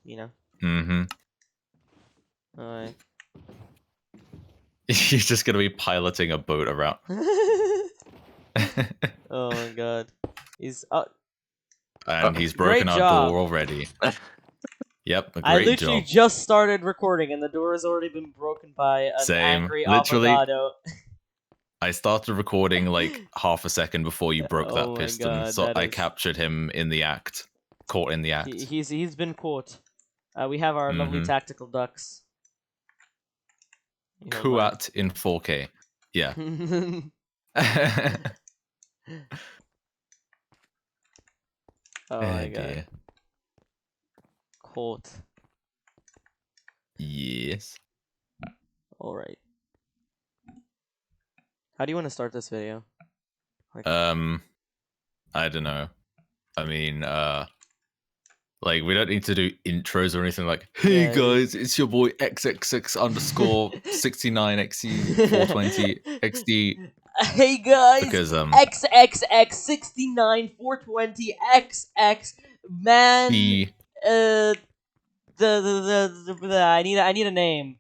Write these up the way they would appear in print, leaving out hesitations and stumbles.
You know. Mm-hmm. Alright. You're just gonna be piloting a boat around. Oh my god. He's And he's great broken our job. door already. Yep, a I great literally job. just started recording and the door has already been broken by an Same. angry Literally, avocado. I started recording like half a second before you broke Oh that my piston, god, so that I is... captured him in the act. Caught in the act. He's been caught. We have our lovely tactical ducks. Kuat in 4K. Yeah. Oh my god. Caught. Yes. Alright. How do you want to start this video? Like... I don't know. I mean, like, we don't need to do intros or anything like, hey guys, it's your boy XXX_69XE420XD. Hey guys, Because, XXX69420XX, man, I need a name.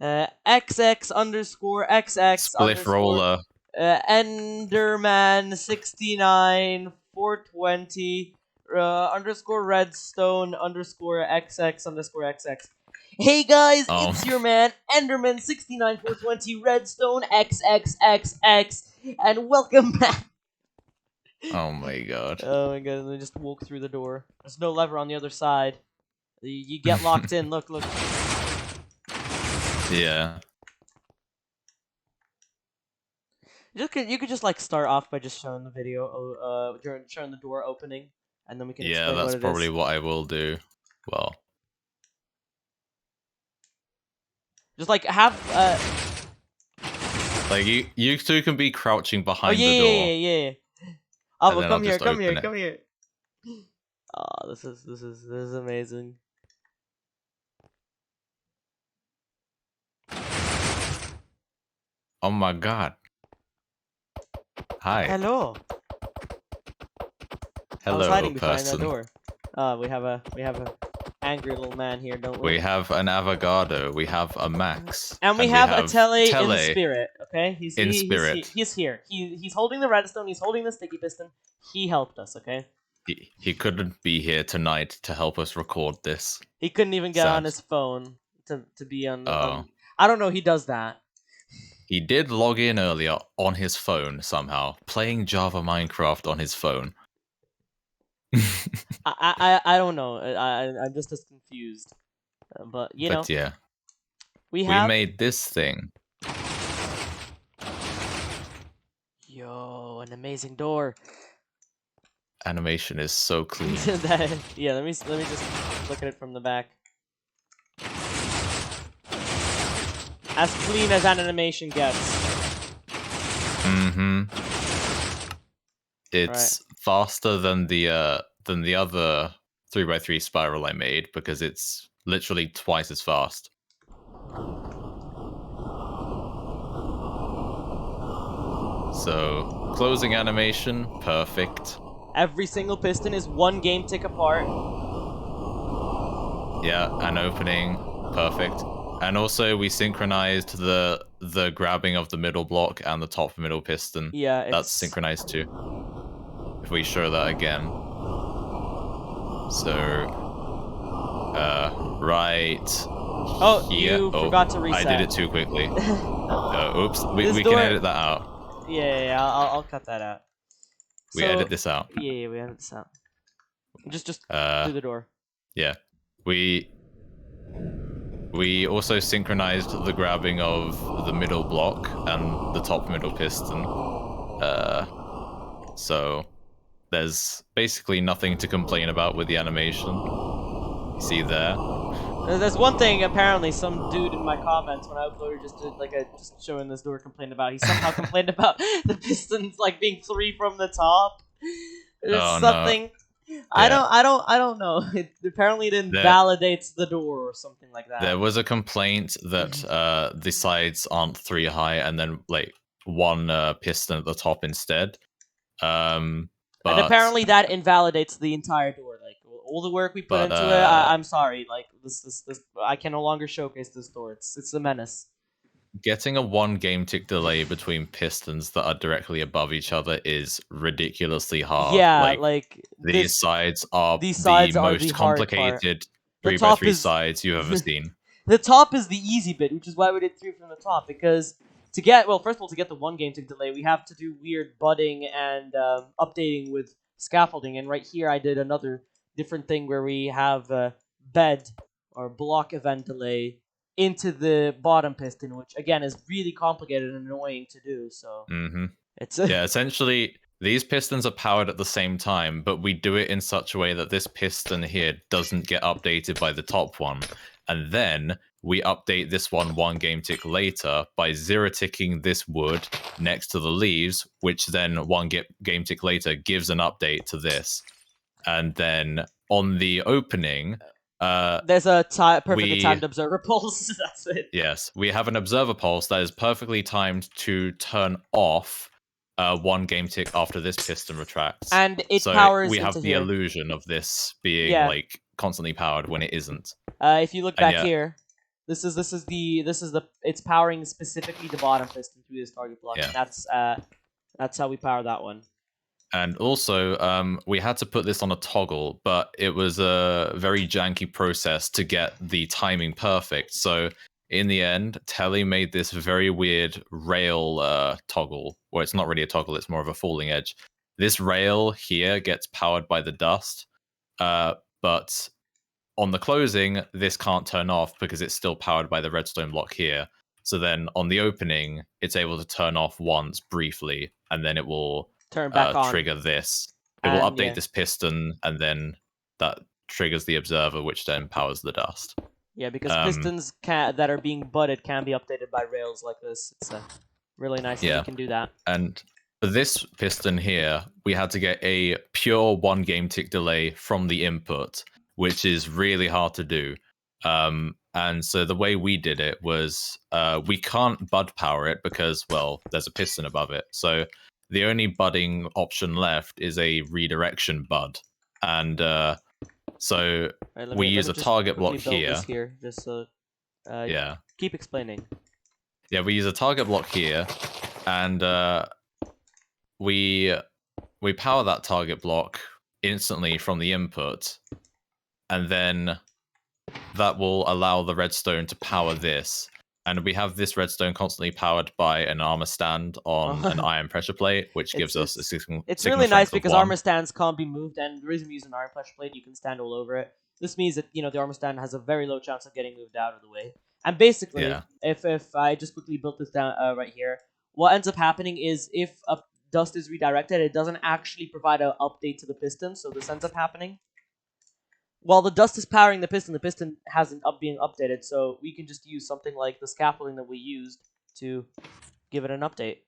XX_XX Spliff Roller. Enderman 69420 _redstone _XX_XX. Hey guys, it's your man Enderman 69420 redstone XXXX, and welcome back. Oh my god. Oh my god, and then just walk through the door. There's no lever on the other side. You get locked in. Look. Yeah. You could just like start off by just showing the video, showing the door opening, and then we can explain that's what it probably is. what I will do. Well, just like have like you two can be crouching behind the door. Yeah. Avo, come here. Oh, this is amazing. Oh my god. Hi. Hello. I was hiding behind that door. We have a angry little man here, don't we? We have an avocado. We have a Max. And we have a tele in spirit. Okay, he's here. He's holding the redstone. He's holding the sticky piston. He helped us. Okay. He couldn't be here tonight to help us record this. He couldn't even get on his phone to be on. Oh. I don't know. He does that. He did log in earlier on his phone somehow, playing Java Minecraft on his phone. I don't know. I'm just as confused. But you know. Yeah. We made this thing. Yo, an amazing door. Animation is so clean. Yeah, let me just look at it from the back. As clean as an animation gets. Mm-hmm. It's faster than the other 3x3 spiral I made because it's literally twice as fast. So, closing animation, perfect. Every single piston is one game tick apart. Yeah, and opening, perfect. And also, we synchronized the grabbing of the middle block and the top middle piston. Yeah, that's synchronized too. If we show that again. So, right here. You forgot to reset. I did it too quickly. Oops. We can edit that out. Yeah, I'll cut that out. We edit this out. Yeah, we edit this out. Just through the door. Yeah. We also synchronized the grabbing of the middle block and the top middle piston. So there's basically nothing to complain about with the animation. You see there? There's one thing apparently some dude in my comments when I uploaded just showing this door complained about. He somehow complained about the pistons like being 3 from the top. There's something. No. Yeah. I don't know. It apparently didn't validates the door or something like that. There was a complaint that the sides aren't 3 high and then like 1 piston at the top instead. And apparently that invalidates the entire door, like all the work we put But, into it. I'm sorry, like this, I can no longer showcase this door. It's a menace. Getting a 1 game tick delay between pistons that are directly above each other is ridiculously hard. Yeah, Like, like these sides are these the sides are the most hard part. complicated The 3 by top 3 is sides you've ever seen. the top is the easy bit, which is why we did 3 from the top, because to get, well, first of all, to get the 1 game tick delay, we have to do weird budding and updating with scaffolding, and right here I did another different thing where we have bed or block event delay into the bottom piston, which again is really complicated and annoying to do, so it's Yeah, essentially, these pistons are powered at the same time, but we do it in such a way that this piston here doesn't get updated by the top one. And then we update this one game tick later by 0-ticking this wood next to the leaves, which then one game tick later gives an update to this. And then on the opening, there's a perfectly timed observer pulse. That's it. Yes, we have an observer pulse that is perfectly timed to turn off 1 game tick after this piston retracts. And it so powers we have into the here. illusion of this being like constantly powered when it isn't. If you look back here, this is it's powering specifically the bottom piston through this target block. Yeah. And that's how we power that one. And also, we had to put this on a toggle, but it was a very janky process to get the timing perfect. So in the end, Tele made this very weird rail toggle, where it's not really a toggle, it's more of a falling edge. This rail here gets powered by the dust, but on the closing, this can't turn off because it's still powered by the redstone block here. So then on the opening, it's able to turn off once briefly, and then it will turn back on. Trigger this. It will update this piston, and then that triggers the observer, which then powers the dust. Yeah, because pistons that are being butted can be updated by rails like this. It's really nice that you can do that. And for this piston here, we had to get a pure 1 game tick delay from the input, which is really hard to do. And so the way we did it was we can't bud power it because, well, there's a piston above it. So the only budding option left is a redirection bud. And so we use a target block here. Just so, yeah. Keep explaining. Yeah, we use a target block here, and we power that target block instantly from the input, and then that will allow the redstone to power this. And we have this redstone constantly powered by an armor stand on an iron pressure plate, which gives us a signal. It's really nice because armor stands can't be moved, and the reason we use an iron pressure plate, you can stand all over it. This means that the armor stand has a very low chance of getting moved out of the way. And basically, if I just quickly built this down right here, what ends up happening is if a dust is redirected, it doesn't actually provide an update to the piston, so this ends up happening. While the dust is powering the piston hasn't being updated, so we can just use something like the scaffolding that we used to give it an update.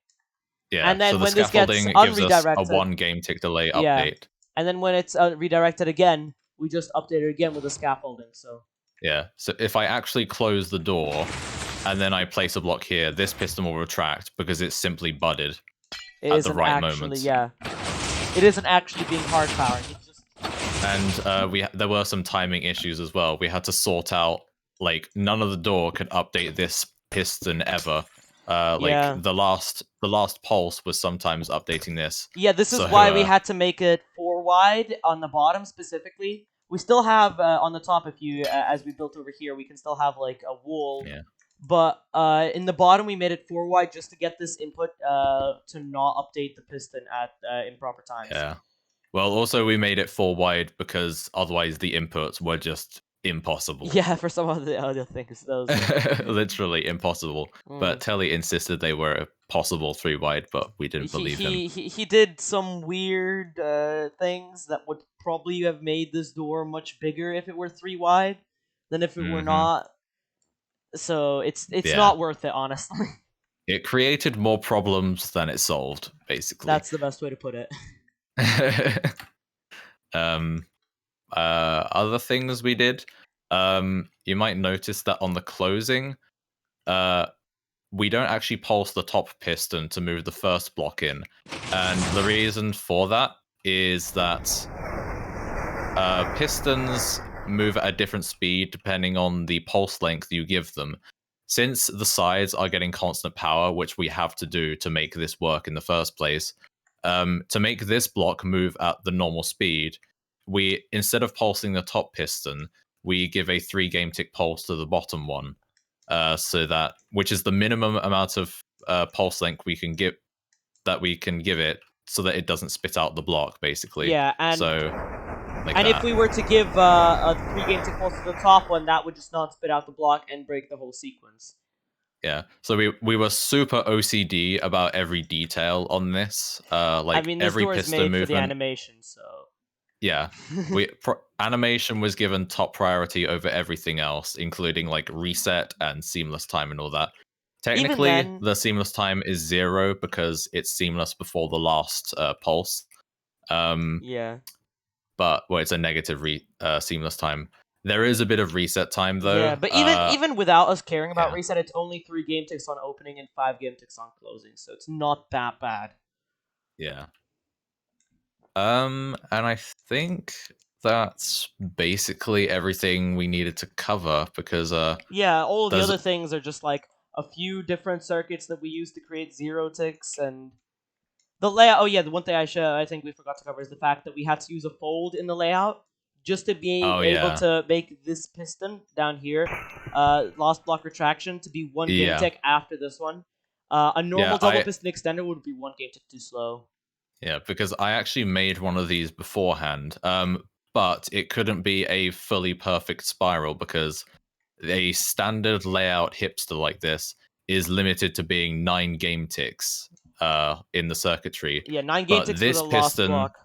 Yeah, and then so the when this gets unredirected, gives us a 1 game tick delay update. And then when it's redirected again, we just update it again with the scaffolding. So yeah, so if I actually close the door and then I place a block here, this piston will retract because it's simply budded at the right moment. Yeah, it isn't actually being hard powered. It's just... And there were some timing issues as well. We had to sort out, like, none of the door could update this piston ever. The last pulse was sometimes updating this. Yeah, this is why we had to make it 4 wide on the bottom specifically. We still have on the top, if you as we built over here, we can still have like a wall. Yeah. But in the bottom, we made it 4 wide just to get this input to not update the piston at improper times. Yeah. Well, also we made it 4 wide because otherwise the inputs were just impossible. Yeah, for some of the other things, those literally impossible. But Telly insisted they were possible 3 wide, but we didn't believe him. He did some weird things that would probably have made this door much bigger if it were 3 wide than if it were not. So it's not worth it, honestly. It created more problems than it solved, basically. That's the best way to put it. Other things we did, you might notice that on the closing, we don't actually pulse the top piston to move the first block in, and the reason for that is that pistons move at a different speed depending on the pulse length you give them. Since the sides are getting constant power, which we have to do to make this work in the first place, to make this block move at the normal speed, we, instead of pulsing the top piston, we give a 3 game tick pulse to the bottom one, so that, which is the minimum amount of pulse length we can give it, so that it doesn't spit out the block, basically. Yeah, So like and that. if we were to give a 3 game tick pulse to the top one, that would just not spit out the block and break the whole sequence. Yeah, so we were super OCD about every detail on this. Like, I mean, this every door is piston made movement. for the animation, so Yeah, animation was given top priority over everything else, including like reset and seamless time and all that. Technically, then, the seamless time is 0 because it's seamless before the last pulse. Yeah. But it's a negative seamless time. There is a bit of reset time though. Yeah, but even without us caring about yeah. reset, it's only 3 game ticks on opening and 5 game ticks on closing, so it's not that bad. Yeah. And I think that's basically everything we needed to cover, because yeah, all of the other things are just like a few different circuits that we use to create 0 ticks, and the layout. Oh yeah, the one thing I think we forgot to cover is the fact that we had to use a fold in the layout just to be able to make this piston down here, lost block retraction, to be 1 game tick after this one. A normal double piston extender would be 1 game tick too slow. Yeah, because I actually made one of these beforehand, but it couldn't be a fully perfect spiral because a standard layout hipster like this is limited to being 9 game ticks in the circuitry. Yeah, 9 game ticks for the lost block.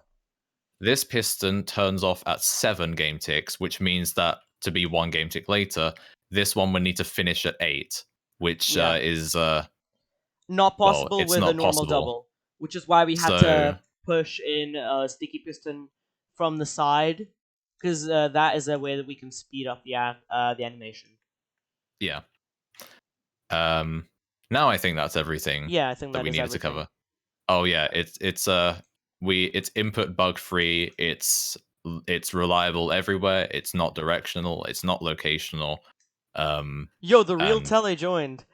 This piston turns off at 7 game ticks, which means that to be 1 game tick later, this one would need to finish at 8, which is not possible with a normal double, which is why we had to push in a sticky piston from the side, because that is a way that we can speed up the animation. Yeah. Now I think that's everything. Yeah, I think that we needed to cover. Oh yeah, it's input bug free. It's reliable everywhere. It's not directional. It's not locational. Yo, the real tele joined.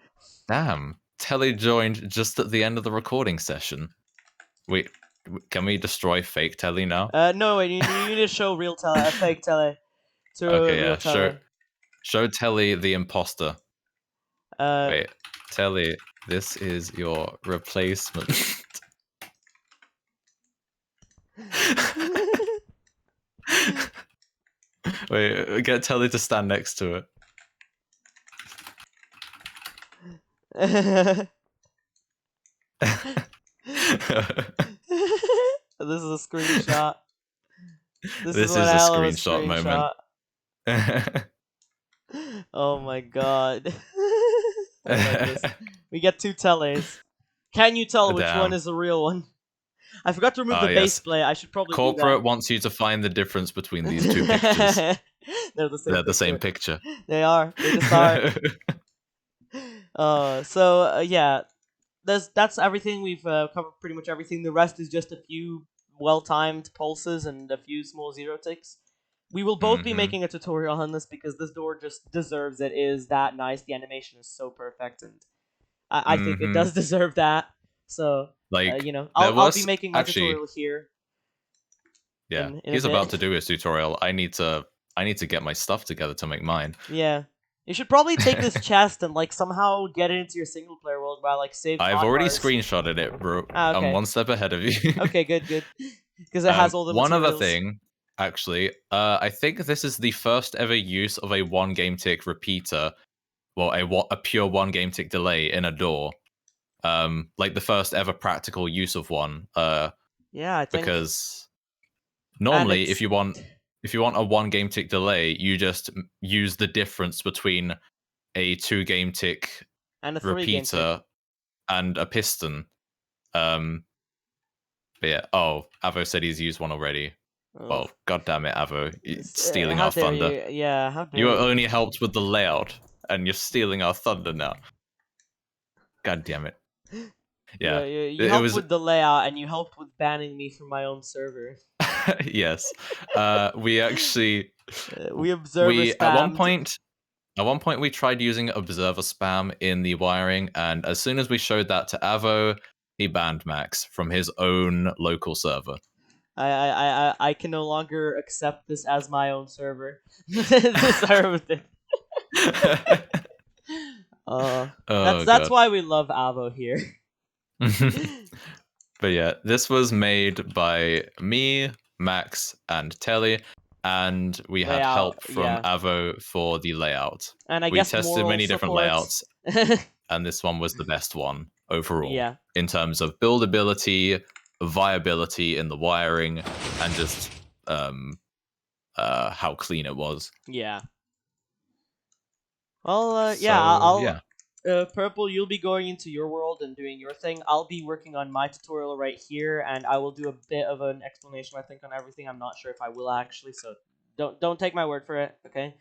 Damn, tele joined just at the end of the recording session. Wait, can we destroy fake tele now? No, wait, you need to show real tele, fake tele. Okay, yeah, show tele the imposter. Wait, tele, this is your replacement. Wait, get Telly to stand next to it. This is a screenshot. This is a screenshot moment. Oh my god. Oh my we get 2 teles. Can you tell which one is the real one? I forgot to remove the base plate. I should probably Corporate wants you to find the difference between these 2 pictures. They're the same picture. They are. They just are. Yeah, that's everything. We've covered pretty much everything. The rest is just a few well-timed pulses and a few small 0 ticks. We will both be making a tutorial on this because this door just deserves it. It is that nice. The animation is so perfect, and I think it does deserve that. So, like, I'll be making my tutorial here. Yeah, he's about to do his tutorial. I need to get my stuff together to make mine. Yeah. You should probably take this chest and somehow get it into your single player world by save. I've already screenshotted it, bro. Okay. I'm 1 step ahead of you. Okay, good. Because it has all the one materials. other thing, actually, I think this is the first ever use of a 1 game tick repeater, well, a pure 1 game tick delay in a door. Like the first ever practical use of one. Yeah, I think, because normally if you want a 1 game tick delay, you just use the difference between a 2 game tick and a repeater and a piston. But yeah. Oh, Avo said he's used one already. Ugh. Well, god damn it, Avo, you're stealing our thunder. Yeah, how dare you only helped with the layout, and you're stealing our thunder now. God damn it. Yeah, You it helped was with the layout, and you helped with banning me from my own server. yes. We actually We observer we at one spammed. point. At one point, we tried using observer spam in the wiring, and as soon as we showed that to Avo, he banned Max from his own local server. I can no longer accept this as my own server. This server thing. Oh That's god. why we love Avo here. But yeah, this was made by me, Max, and Telly, and we had Layout, help from yeah, Avo for the layout. and I We guess tested moral many different support. layouts, and this one was the best one overall Yeah, in terms of buildability, viability in the wiring, and just how clean it was. yeah. Well, yeah, So I'll. yeah. Purple, you'll be going into your world and doing your thing. I'll be working on my tutorial right here, and I will do a bit of an explanation, I think, on everything. I'm not sure if I will actually, so don't take my word for it, okay?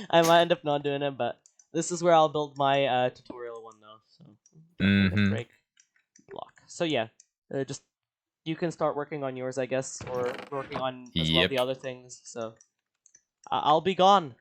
I might end up not doing it, but this is where I'll build my tutorial one though. So break block. So yeah, just you can start working on yours, I guess, or working on as well the Yep. other things. So I'll be gone.